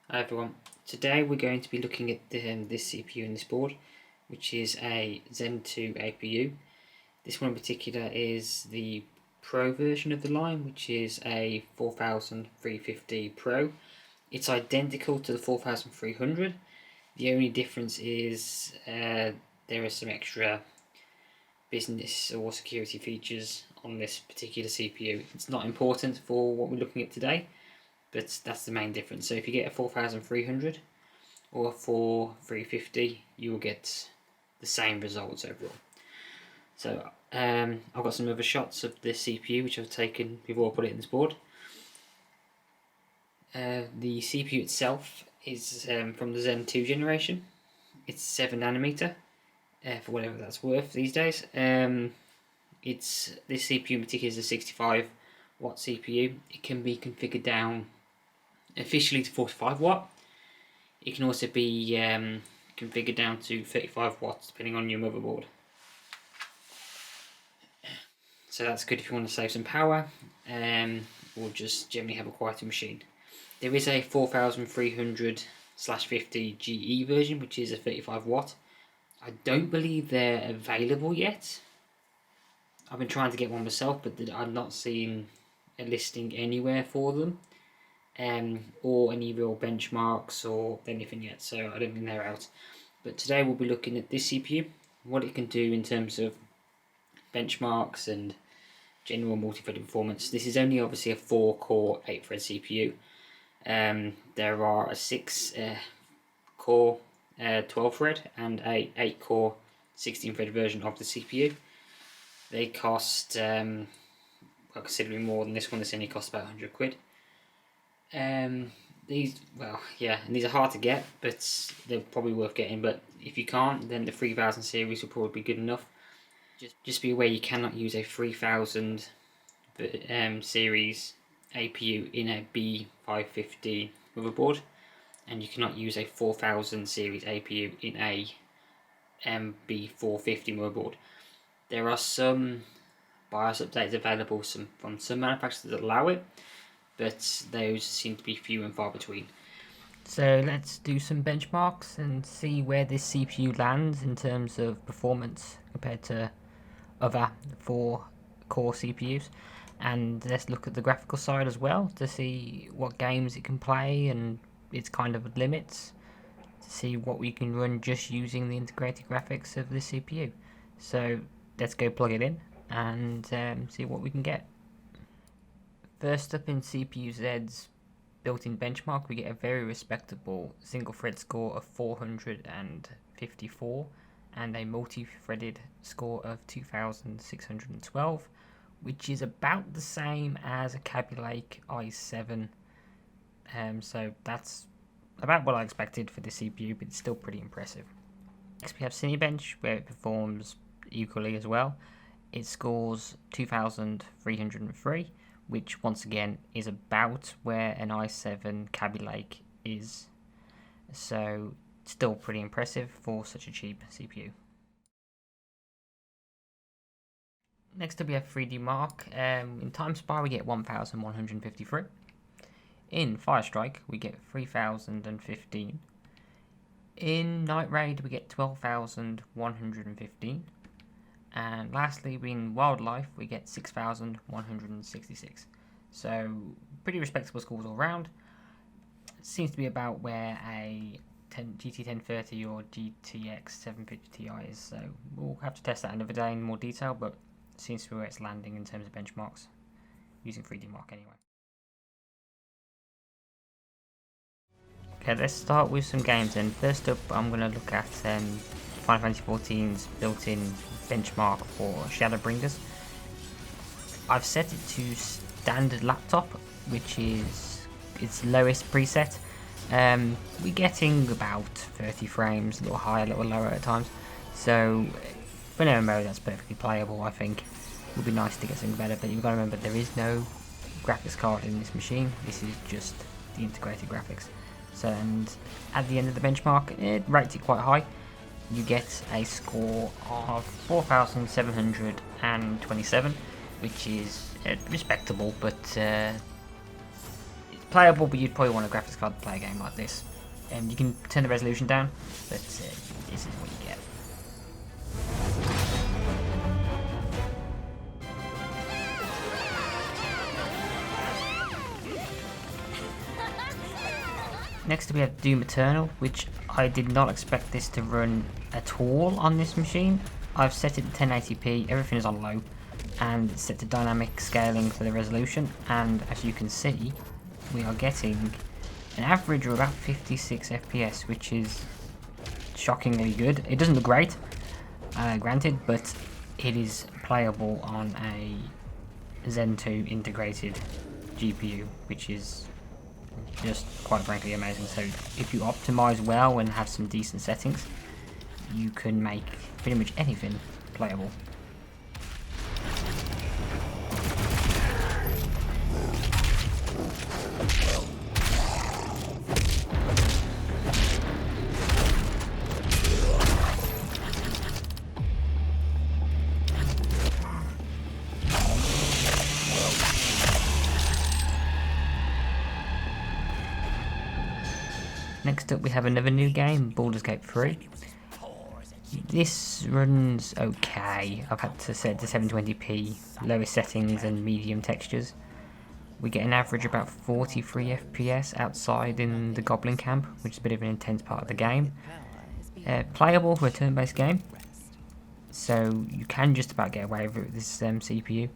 Hi everyone, today we're going to be looking at this CPU and this board, which is a Zen 2 APU. This one in particular is the Pro version of the line, which is a 4350 Pro. It's identical to the 4300. The only difference is there are some extra business or security features on this particular CPU. It's not important for what we're looking at today, but that's the main difference. So if you get a 4300 or a 4350, you will get the same results overall. So I've got some other shots of the CPU which I've taken before I put it in this board. The CPU itself is from the Zen 2 generation. It's 7nm, for whatever that's worth these days. This CPU in particular is a 65 watt CPU. It can be configured down officially to 45 watt. It can also be configured down to 35 watts depending on your motherboard. So that's good if you want to save some power or just generally have a quieter machine. There is a 4300/50 GE version, which is a 35 watt. I don't believe they're available yet. I've been trying to get one myself, but I've not seen a listing anywhere for them. Or any real benchmarks or anything yet, so I don't think they're out. But today we'll be looking at this CPU, what it can do in terms of benchmarks and general multi-threaded performance. This is only obviously a 4-core 8-thread CPU. There are a 6-core 12-thread and a 8-core 16-thread version of the CPU. They cost considerably more than this one. This only costs about 100 quid. These are hard to get, but they're probably worth getting. But if you can't, then the 3000 series will probably be good enough. Just be aware you cannot use a 3000 series APU in a B550 motherboard, and you cannot use a 4000 series APU in a B450 motherboard. There are some BIOS updates available from some manufacturers that allow it, but those seem to be few and far between. So let's do some benchmarks and see where this CPU lands in terms of performance compared to other 4-core CPUs. And let's look at the graphical side as well to see what games it can play and its kind of limits, to see what we can run just using the integrated graphics of this CPU. So let's go plug it in and see what we can get. First up, in CPU-Z's built-in benchmark, we get a very respectable single-thread score of 454 and a multi-threaded score of 2612, which is about the same as a Kaby Lake i7. So that's about what I expected for the CPU, but it's still pretty impressive. Next we have Cinebench, where it performs equally as well. It scores 2303, which once again is about where an i7 Kaby Lake is. So still pretty impressive for such a cheap CPU. Next up we have 3D Mark. In TimeSpy we get 1153. In Firestrike we get 3015. In Night Raid we get 12,115. And lastly, in Wildlife, we get 6,166. So, pretty respectable scores all round. Seems to be about where a GT 1030 or GTX 750 Ti is. So, we'll have to test that another day in more detail, but it seems to be where it's landing in terms of benchmarks, using 3D Mark anyway. Okay, let's start with some games then. First up, I'm going to look at Final Fantasy XIV's built-in benchmark for Shadowbringers. I've set it to standard laptop, which is its lowest preset. We're getting about 30 frames, a little higher, a little lower at times. So for an MMO, that's perfectly playable. I think it would be nice to get something better, but you've got to remember there is no graphics card in this machine. This is just the integrated graphics. So, and at the end of the benchmark, it rates it quite high. You get a score of 4,727, which is respectable, but it's playable, but you'd probably want a graphics card to play a game like this. You can turn the resolution down, but this is what you get. Next we have Doom Eternal, which I did not expect this to run at all on this machine. I've set it to 1080p, everything is on low, and it's set to dynamic scaling for the resolution, and as you can see, we are getting an average of about 56 FPS, which is shockingly good. It doesn't look great, granted, but it is playable on a Zen 2 integrated GPU, which is just quite frankly amazing. So if you optimize well and have some decent settings, you can make pretty much anything playable. Next up we have another new game, Baldur's Gate 3. This runs okay. I've had to set it to 720p, lowest settings and medium textures. We get an average of about 43 FPS outside in the Goblin Camp, which is a bit of an intense part of the game. Playable for a turn-based game, so you can just about get away with it with this CPU,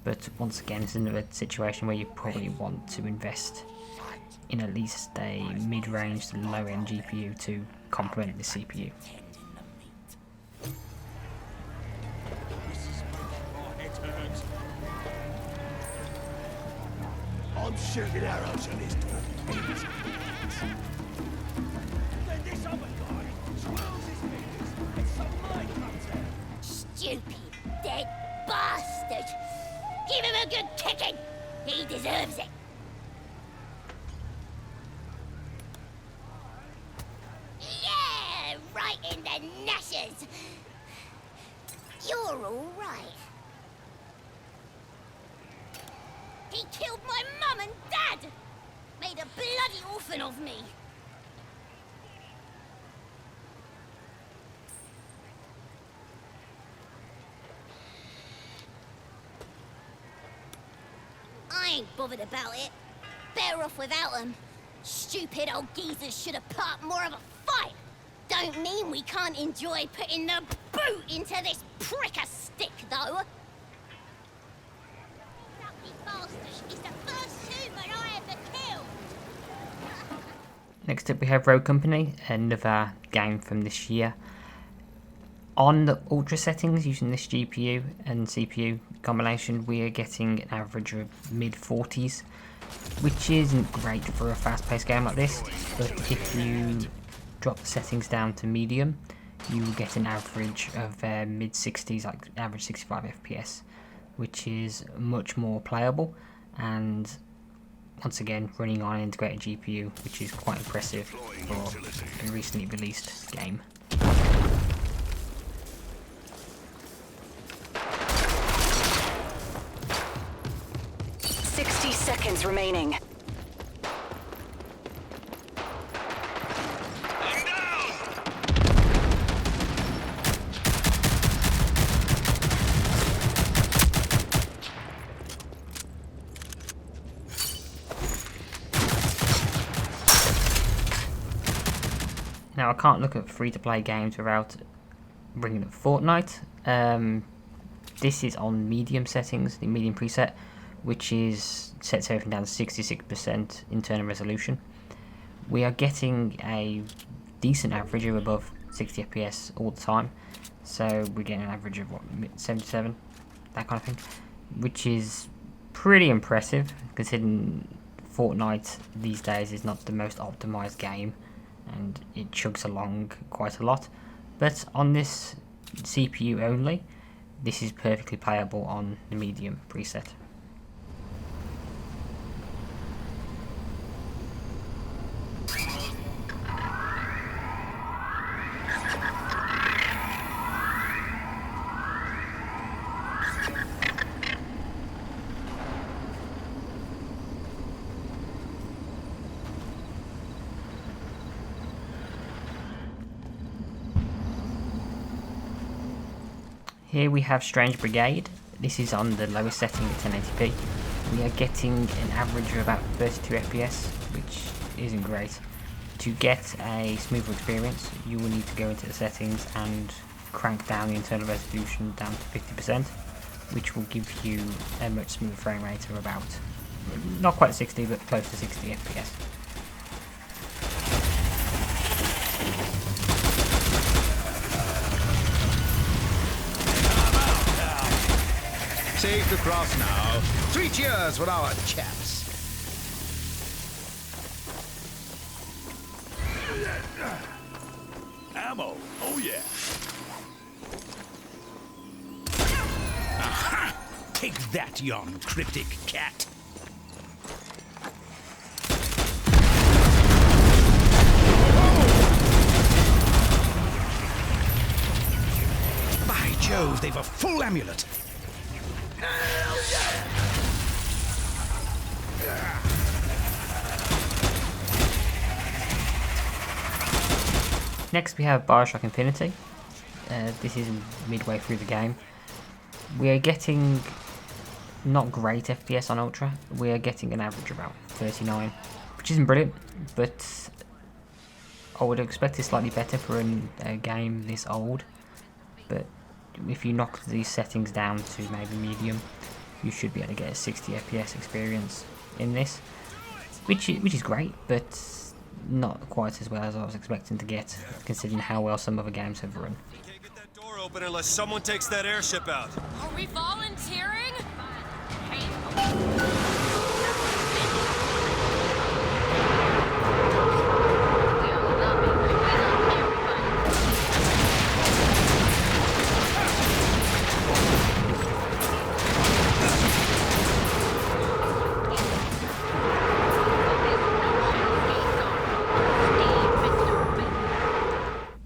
but once again it's another situation where you probably want to invest in at least a mid-range to low-end GPU to complement the CPU. I'm shooting arrows at his door. Then this other guy swirls his fingers and some light comes out. Stupid, dead bastard! Give him a good kicking! He deserves it! Yeah! Right in the nashes! You're alright. He killed my mum and dad! Made a bloody orphan of me! I ain't bothered about it. Better off without them. Stupid old geezers should have put up more of a fight. Don't mean we can't enjoy putting the boot into this prick a stick, though. He's the first human I ever killed. Next up we have Rogue Company, another game from this year. On the ultra settings using this GPU and CPU combination, we are getting an average of mid-40s, which isn't great for a fast-paced game like this, but if you drop the settings down to medium, you will get an average of mid-60s, like average 65 FPS, which is much more playable, and once again running on an integrated GPU, which is quite impressive for a recently released game. Seconds remaining. Now I can't look at free-to-play games without bringing up Fortnite. This is on medium settings, the medium preset, which is sets everything down to 66% internal resolution. We are getting a decent average of above 60 FPS all the time, so we're getting an average of what, 77, that kind of thing, which is pretty impressive considering Fortnite these days is not the most optimized game and it chugs along quite a lot, but on this CPU only, this is perfectly playable on the medium preset. Here we have Strange Brigade. This is on the lowest setting at 1080p. We are getting an average of about 32 FPS, which isn't great. To get a smoother experience, you will need to go into the settings and crank down the internal resolution down to 50%, which will give you a much smoother frame rate of about, not quite 60, but close to 60 FPS. Save the cross now. 3 cheers for our chaps. Ammo. Oh, yeah. Aha! Take that, young cryptic cat. By Jove, they've a full amulet. Next we have Bioshock Infinity. This is midway through the game. We are getting not great FPS on Ultra. We are getting an average of about 39, which isn't brilliant, but I would expect it slightly better for a game this old. But if you knock these settings down to maybe medium, you should be able to get a 60 FPS experience in this, which is great, but not quite as well as I was expecting to get, considering how well some other games have run. Can't get that door open unless someone takes that airship out. Are we volunteering?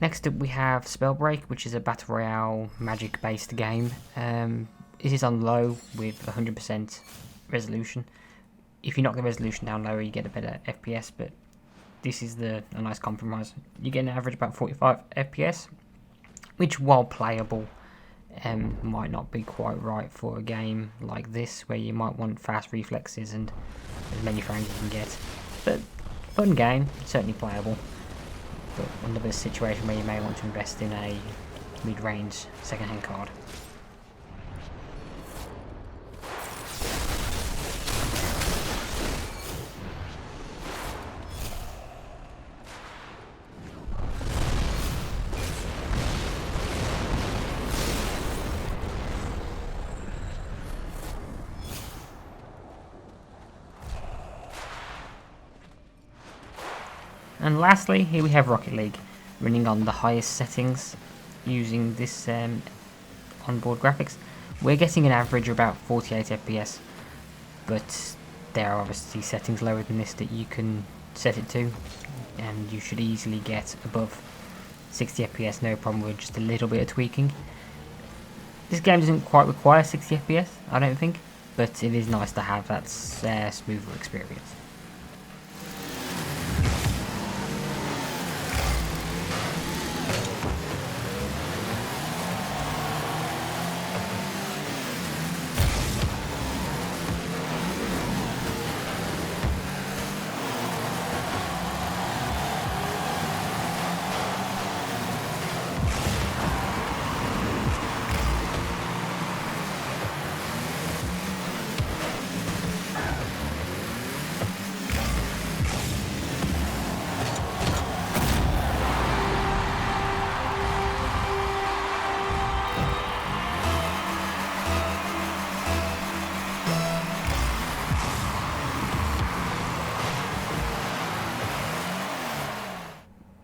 Next up we have Spellbreak, which is a battle royale magic based game. It is on low with 100% resolution. If you knock the resolution down lower, you get a better FPS, but this is a nice compromise. You get an average about 45 FPS, which, while playable, might not be quite right for a game like this, where you might want fast reflexes and as many frames as you can get. But fun game, certainly playable. But another situation where you may want to invest in a mid-range second-hand card. And lastly, here we have Rocket League, running on the highest settings using this onboard graphics. We're getting an average of about 48 FPS, but there are obviously settings lower than this that you can set it to, and you should easily get above 60 FPS, no problem with just a little bit of tweaking. This game doesn't quite require 60 FPS, I don't think, but it is nice to have that smoother experience.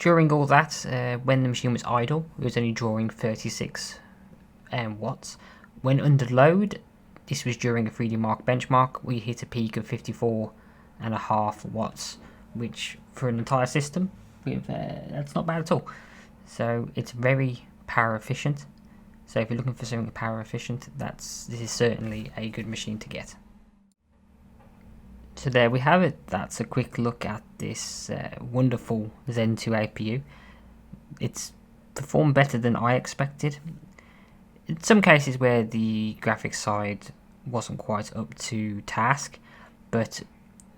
During all that, when the machine was idle, it was only drawing 36 watts. When under load, this was during a 3D Mark benchmark, we hit a peak of 54.5 watts, which for an entire system, that's not bad at all. So it's very power efficient. So if you're looking for something power efficient, this is certainly a good machine to get. So there we have it. That's a quick look at this wonderful Zen 2 APU. It's performed better than I expected. in some cases where the graphics side wasn't quite up to task, but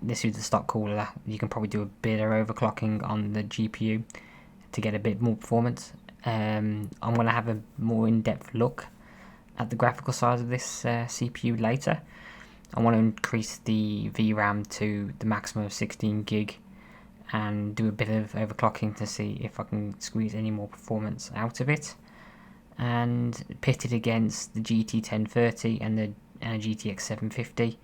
this is the stock cooler, you can probably do a bit of overclocking on the GPU to get a bit more performance. I'm going to have a more in-depth look at the graphical side of this CPU later. I want to increase the VRAM to the maximum of 16 gig and do a bit of overclocking to see if I can squeeze any more performance out of it, and pit it against the GT 1030 and the GTX 750,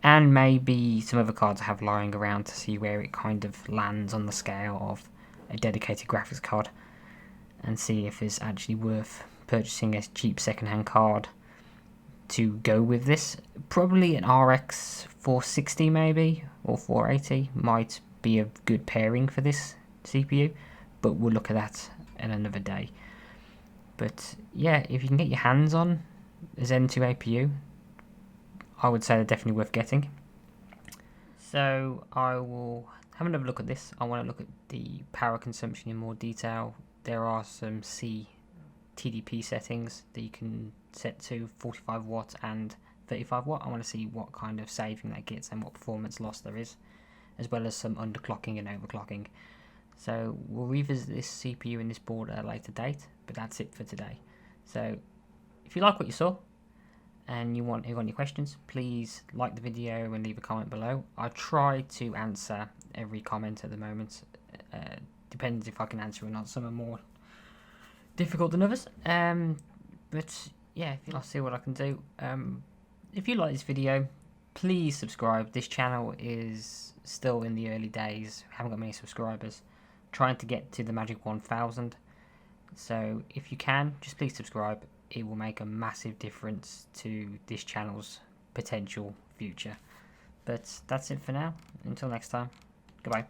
and maybe some other cards I have lying around to see where it kind of lands on the scale of a dedicated graphics card, and see if it's actually worth purchasing a cheap second-hand card to go with this. Probably an RX 460 maybe, or 480 might be a good pairing for this CPU, but we'll look at that at another day. But yeah, if you can get your hands on a Zen 2 APU, I would say they're definitely worth getting. So I will have another look at this. I want to look at the power consumption in more detail. There are some cTDP settings that you can set to 45 watt and 35 watt. I want to see what kind of saving that gets and what performance loss there is, as well as some underclocking and overclocking. So we'll revisit this CPU and this board at a later date, but that's it for today. So if you like what you saw and you want any questions, please like the video and leave a comment below. I try to answer every comment at the moment. Depends if I can answer or not. Some are more difficult than others. But yeah, if you like to see what I can do. If you like this video, please subscribe. This channel is still in the early days. Haven't got many subscribers. Trying to get to the magic 1,000. So if you can, just please subscribe. It will make a massive difference to this channel's potential future. But that's it for now. Until next time, goodbye.